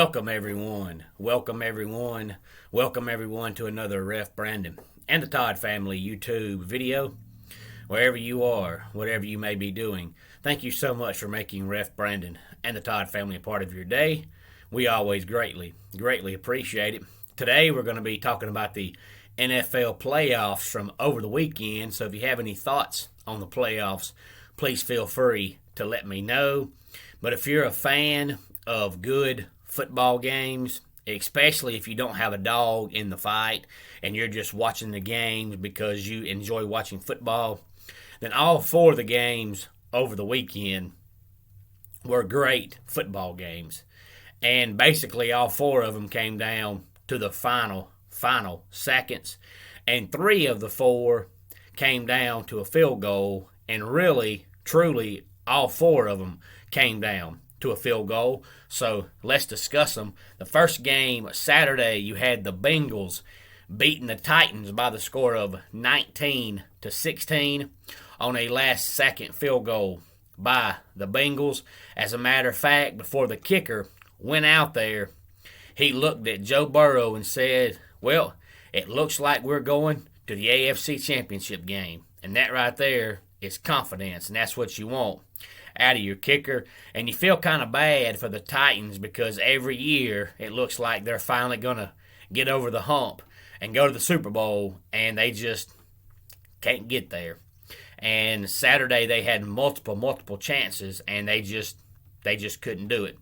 Welcome everyone. Welcome everyone. Welcome everyone to another Ref Brandon and the Todd family YouTube video. Wherever you are, whatever you may be doing, thank you so much for making Ref Brandon and the Todd family a part of your day. We always greatly appreciate it. Today we're going to be talking about the NFL playoffs from over the weekend. So if you have any thoughts on the playoffs, please feel free to let me know. But if you're a fan of good football games, especially if you don't have a dog in the fight and you're just watching the games because you enjoy watching football, then all four of the games over the weekend were great football games. And basically all four of them came down to the final seconds. And three of the four came down to a field goal. And really, truly, all four of them came down to a field goal. So let's discuss them. The first game, Saturday, you had the Bengals beating the Titans by the score of 19-16 on a last-second field goal by the Bengals. As a matter of fact, before the kicker went out there, he looked at Joe Burrow and said, well, it looks like we're going to the AFC Championship game. And that right there is confidence, and that's what you want out of your kicker. And you feel kind of bad for the Titans because every year it looks like they're finally going to get over the hump and go to the Super Bowl, and they just can't get there. And Saturday they had multiple chances, and they just couldn't do it.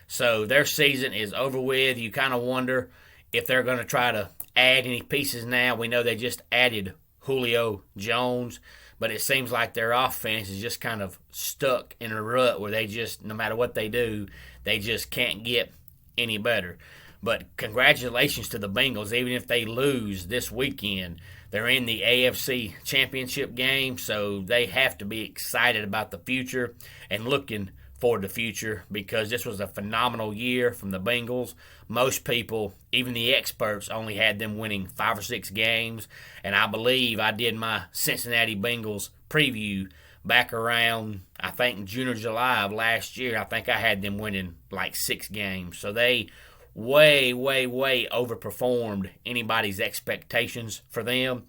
So their season is over with. You kind of wonder if they're going to try to add any pieces now. We know they just added Julio Jones, but it seems like their offense is just kind of stuck in a rut where they just, no matter what they do, they just can't get any better. But congratulations to the Bengals. Even if they lose this weekend, they're in the AFC Championship game, so they have to be excited about the future and looking for the future because this was a phenomenal year from the Bengals. Most people, even the experts, only had them winning 5 or 6 games, and I believe I did my Cincinnati Bengals preview back around, I think, June or July of last year. I think I had them winning like 6 games, so they way overperformed anybody's expectations for them.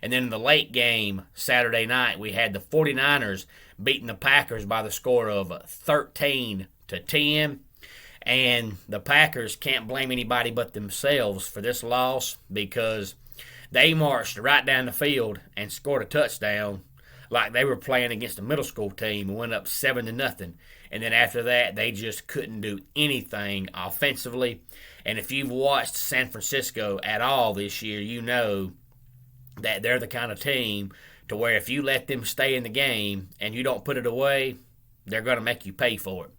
And then in the late game, Saturday night, we had the 49ers beating the Packers by the score of 13-10. And the Packers can't blame anybody but themselves for this loss because they marched right down the field and scored a touchdown like they were playing against a middle school team and went up 7-0. And then after that, they just couldn't do anything offensively. And if you've watched San Francisco at all this year, you know that they're the kind of team to where if you let them stay in the game and you don't put it away, they're going to make you pay for it.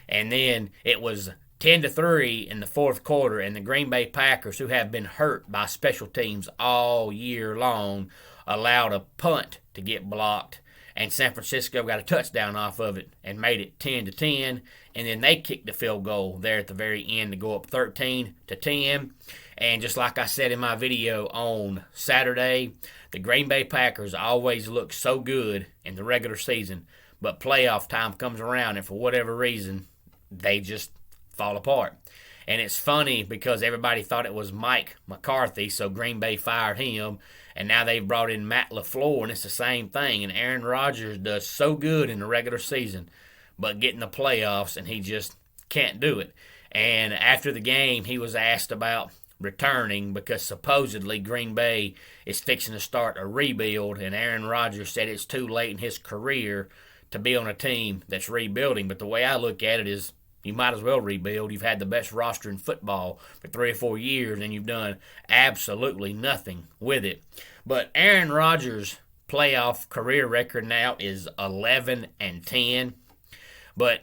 And then it was 10-3 in the fourth quarter, and the Green Bay Packers, who have been hurt by special teams all year long, allowed a punt to get blocked, and San Francisco got a touchdown off of it and made it 10-10, and then they kicked the field goal there at the very end to go up 13-10. And just like I said in my video on Saturday, the Green Bay Packers always look so good in the regular season, but playoff time comes around, and for whatever reason, they just fall apart. And it's funny because everybody thought it was Mike McCarthy, so Green Bay fired him, and now they've brought in Matt LaFleur, and it's the same thing. And Aaron Rodgers does so good in the regular season, but get in the playoffs, and he just can't do it. And after the game, he was asked about returning because supposedly Green Bay is fixing to start a rebuild, and Aaron Rodgers said it's too late in his career to be on a team that's rebuilding. But the way I look at it is you might as well rebuild. You've had the best roster in football for 3 or 4 years, and you've done absolutely nothing with it. But Aaron Rodgers' playoff career record now is 11-10. But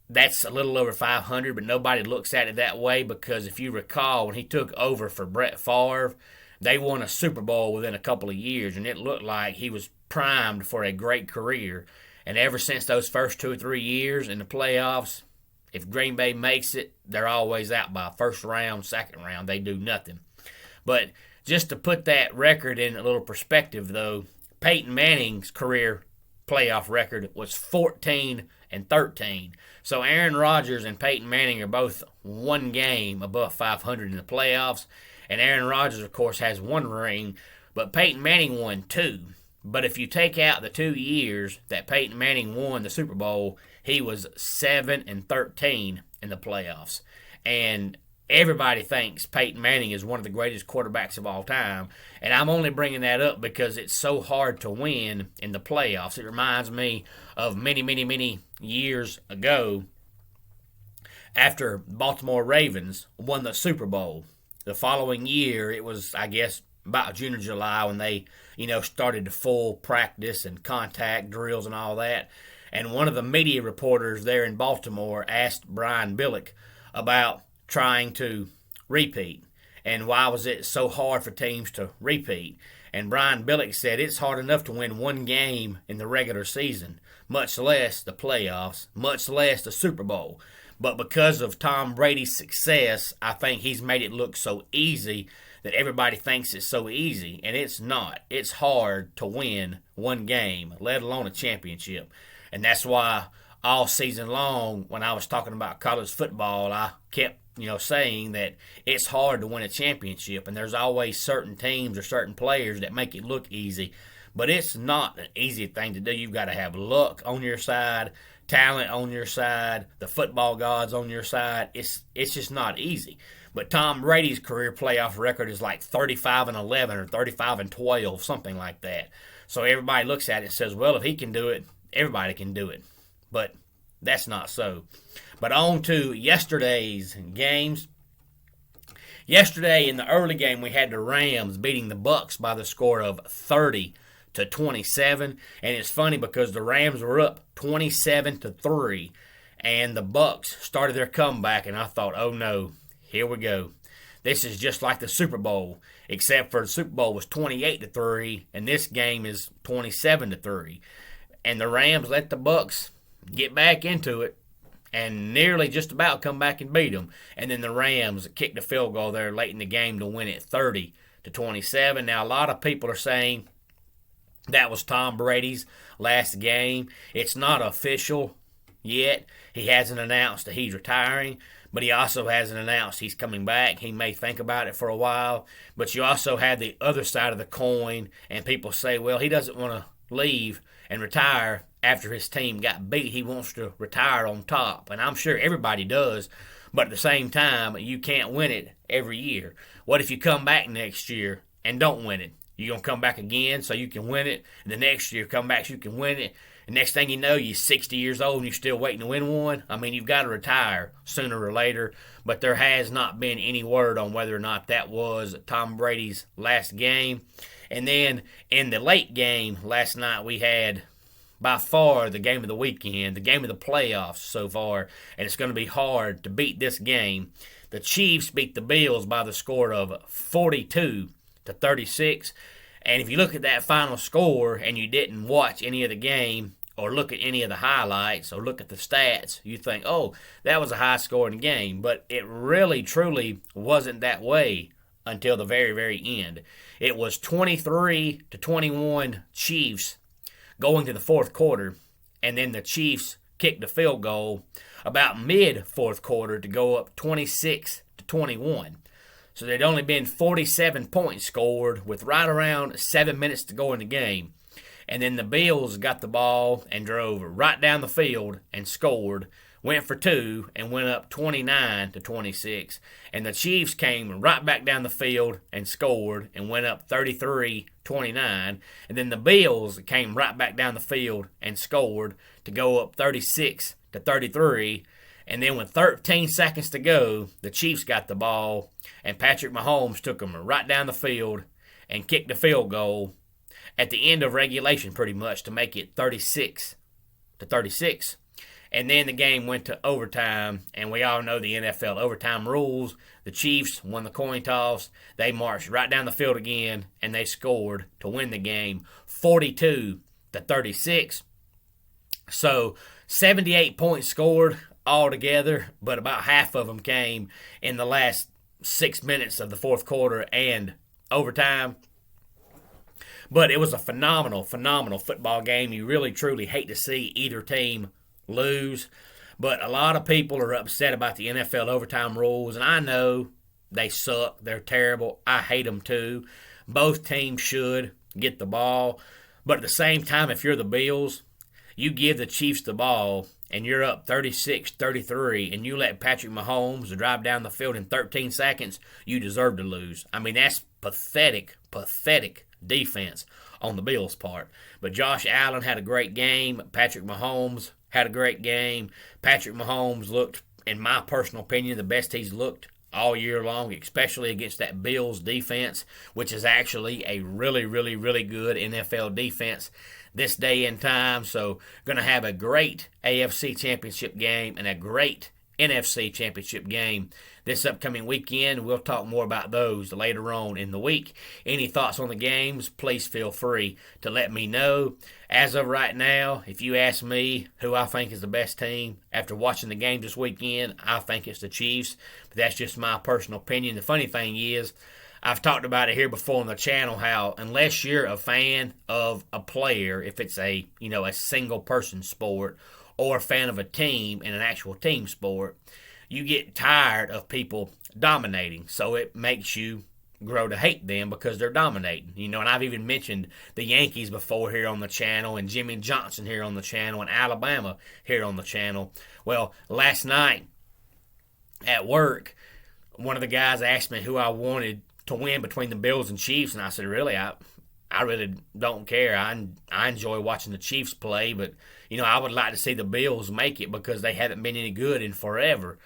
that's a little over 500, but nobody looks at it that way because if you recall, when he took over for Brett Favre, they won a Super Bowl within a couple of years, and it looked like he was primed for a great career. And ever since those first 2 or 3 years in the playoffs, if Green Bay makes it, they're always out by first round, second round. They do nothing. But just to put that record in a little perspective, though, Peyton Manning's career playoff record was 14-13. So Aaron Rodgers and Peyton Manning are both one game above 500 in the playoffs. And Aaron Rodgers, of course, has one ring, but Peyton Manning won two. But if you take out the 2 years that Peyton Manning won the Super Bowl, he was 7-13 in the playoffs. And everybody thinks Peyton Manning is one of the greatest quarterbacks of all time. And I'm only bringing that up because it's so hard to win in the playoffs. It reminds me of many, many, many years ago after Baltimore Ravens won the Super Bowl. The following year, it was, I guess, about June or July when they, started to full practice and contact drills and all that. And one of the media reporters there in Baltimore asked Brian Billick about trying to repeat and why was it so hard for teams to repeat. And Brian Billick said it's hard enough to win one game in the regular season, much less the playoffs, much less the Super Bowl. But because of Tom Brady's success, I think he's made it look so easy that everybody thinks it's so easy, and it's not. It's hard to win one game, let alone a championship. And that's why all season long, when I was talking about college football, I kept saying that it's hard to win a championship, and there's always certain teams or certain players that make it look easy. But it's not an easy thing to do. You've got to have luck on your side, talent on your side, the football gods on your side. It's just not easy. But Tom Brady's career playoff record is like 35-11 or 35-12, something like that. So everybody looks at it and says, well, if he can do it, everybody can do it. But that's not so. But on to yesterday's games. Yesterday in the early game, we had the Rams beating the Bucks by the score of 30-27. And it's funny because the Rams were up 27-3, and the Bucks started their comeback, and I thought, oh no, here we go. This is just like the Super Bowl, except for the Super Bowl was 28-3, and this game is 27-3. And the Rams let the Bucks get back into it and nearly just about come back and beat them. And then the Rams kicked a field goal there late in the game to win it 30-27. Now, a lot of people are saying that was Tom Brady's last game. It's not official yet. He hasn't announced that he's retiring, but he also hasn't announced he's coming back. He may think about it for a while. But you also have the other side of the coin, and people say, well, he doesn't want to leave and retire after his team got beat. He wants to retire on top, and I'm sure everybody does. But at the same time, you can't win it every year. What if you come back next year and don't win it? You're going to come back again so you can win it, and the next year come back so you can win it. And next thing you know, you're 60 years old and you're still waiting to win one. I mean, you've got to retire sooner or later. But there has not been any word on whether or not that was Tom Brady's last game. And then in the late game last night, we had by far the game of the weekend, the game of the playoffs so far, and it's going to be hard to beat this game. The Chiefs beat the Bills by the score of 42-36. And if you look at that final score and you didn't watch any of the game or look at any of the highlights or look at the stats, you think, oh, that was a high-scoring game. But it really, truly wasn't that way until the very, very end. It was 23-21 Chiefs going to the fourth quarter, and then the Chiefs kicked the field goal about mid-fourth quarter to go up 26-21. So there'd only been 47 points scored with right around 7 minutes to go in the game. And then the Bills got the ball and drove right down the field and scored, went for two, and went up 29-26. And the Chiefs came right back down the field and scored and went up 33-29. And then the Bills came right back down the field and scored to go up 36-33. And then with 13 seconds to go, the Chiefs got the ball, and Patrick Mahomes took them right down the field and kicked a field goal at the end of regulation pretty much to make it 36-36. And then the game went to overtime, and we all know the NFL overtime rules. The Chiefs won the coin toss. They marched right down the field again, and they scored to win the game 42-36. So 78 points scored altogether, but about half of them came in the last 6 minutes of the fourth quarter and overtime. But it was a phenomenal, phenomenal football game. You really, truly hate to see either team lose. But a lot of people are upset about the NFL overtime rules, and I know they suck. They're terrible. I hate them too. Both teams should get the ball. But at the same time, if you're the Bills, you give the Chiefs the ball and you're up 36-33 and you let Patrick Mahomes drive down the field in 13 seconds, you deserve to lose. I mean, that's pathetic, pathetic defense on the Bills' part. But Josh Allen had a great game. Patrick Mahomes had a great game. Patrick Mahomes looked, in my personal opinion, the best he's looked all year long, especially against that Bills defense, which is actually a really, really, really good NFL defense this day and time. So going to have a great AFC Championship game and a great NFC Championship game this upcoming weekend. We'll talk more about those later on in the week. Any thoughts on the games, please feel free to let me know. As of right now, if you ask me who I think is the best team after watching the game this weekend, I think it's the Chiefs. But that's just my personal opinion. The funny thing is, I've talked about it here before on the channel how unless you're a fan of a player, if it's a single person sport, or a fan of a team in an actual team sport, you get tired of people dominating. So it makes you grow to hate them because they're dominating. And I've even mentioned the Yankees before here on the channel, and Jimmy Johnson here on the channel, and Alabama here on the channel. Well, last night at work, one of the guys asked me who I wanted to win between the Bills and Chiefs, and I said, really, I really don't care. I enjoy watching the Chiefs play, but I would like to see the Bills make it because they haven't been any good in forever.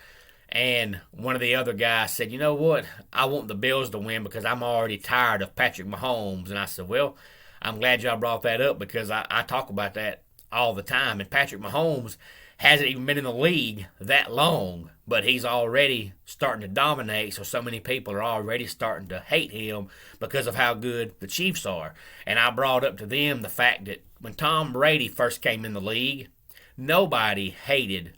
And one of the other guys said, you know what? I want the Bills to win because I'm already tired of Patrick Mahomes. And I said, well, I'm glad y'all brought that up because I talk about that all the time. And Patrick Mahomes hasn't even been in the league that long, but he's already starting to dominate, so many people are already starting to hate him because of how good the Chiefs are. And I brought up to them the fact that when Tom Brady first came in the league, nobody hated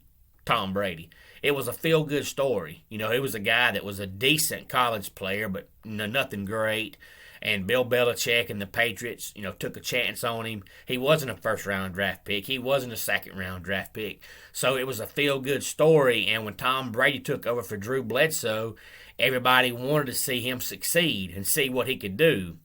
Tom Brady. It was a feel-good story. He was a guy that was a decent college player, but nothing great. And Bill Belichick and the Patriots, took a chance on him. He wasn't a first-round draft pick. He wasn't a second-round draft pick. So it was a feel-good story. And when Tom Brady took over for Drew Bledsoe, everybody wanted to see him succeed and see what he could do.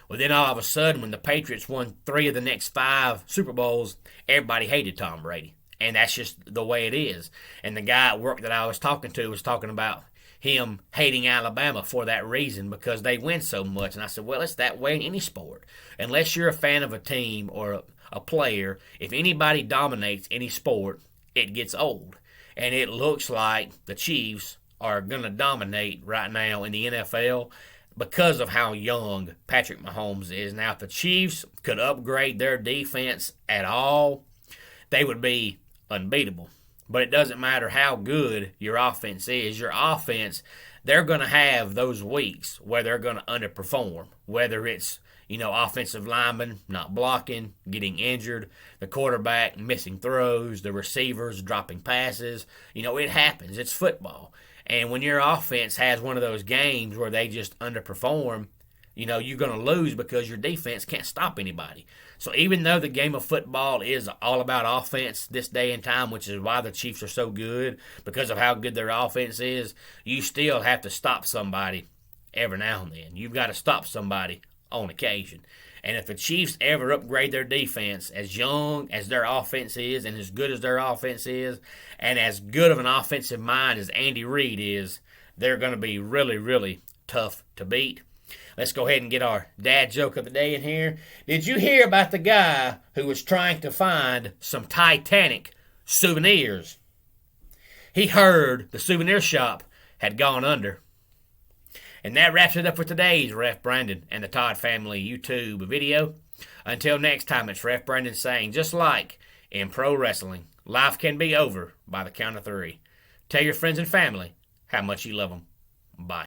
Well, then all of a sudden, when the Patriots won 3 of the next 5 Super Bowls, everybody hated Tom Brady. And that's just the way it is. And the guy at work that I was talking to was talking about him hating Alabama for that reason because they win so much. And I said, well, it's that way in any sport. Unless you're a fan of a team or a player, if anybody dominates any sport, it gets old. And it looks like the Chiefs are going to dominate right now in the NFL because of how young Patrick Mahomes is. Now, if the Chiefs could upgrade their defense at all, they would be unbeatable. But it doesn't matter how good your offense is. Your offense, they're going to have those weeks where they're going to underperform, whether it's, offensive linemen not blocking, getting injured, the quarterback missing throws, the receivers dropping passes. It happens. It's football. And when your offense has one of those games where they just underperform, you're going to lose because your defense can't stop anybody. So even though the game of football is all about offense this day and time, which is why the Chiefs are so good, because of how good their offense is, you still have to stop somebody every now and then. You've got to stop somebody on occasion. And if the Chiefs ever upgrade their defense, as young as their offense is and as good as their offense is, and as good of an offensive mind as Andy Reid is, they're going to be really, really tough to beat. Let's go ahead and get our dad joke of the day in here. Did you hear about the guy who was trying to find some Titanic souvenirs? He heard the souvenir shop had gone under. And that wraps it up for today's Ref Brandon and the Todd Family YouTube video. Until next time, it's Ref Brandon saying, just like in pro wrestling, life can be over by the count of 3. Tell your friends and family how much you love them. Bye.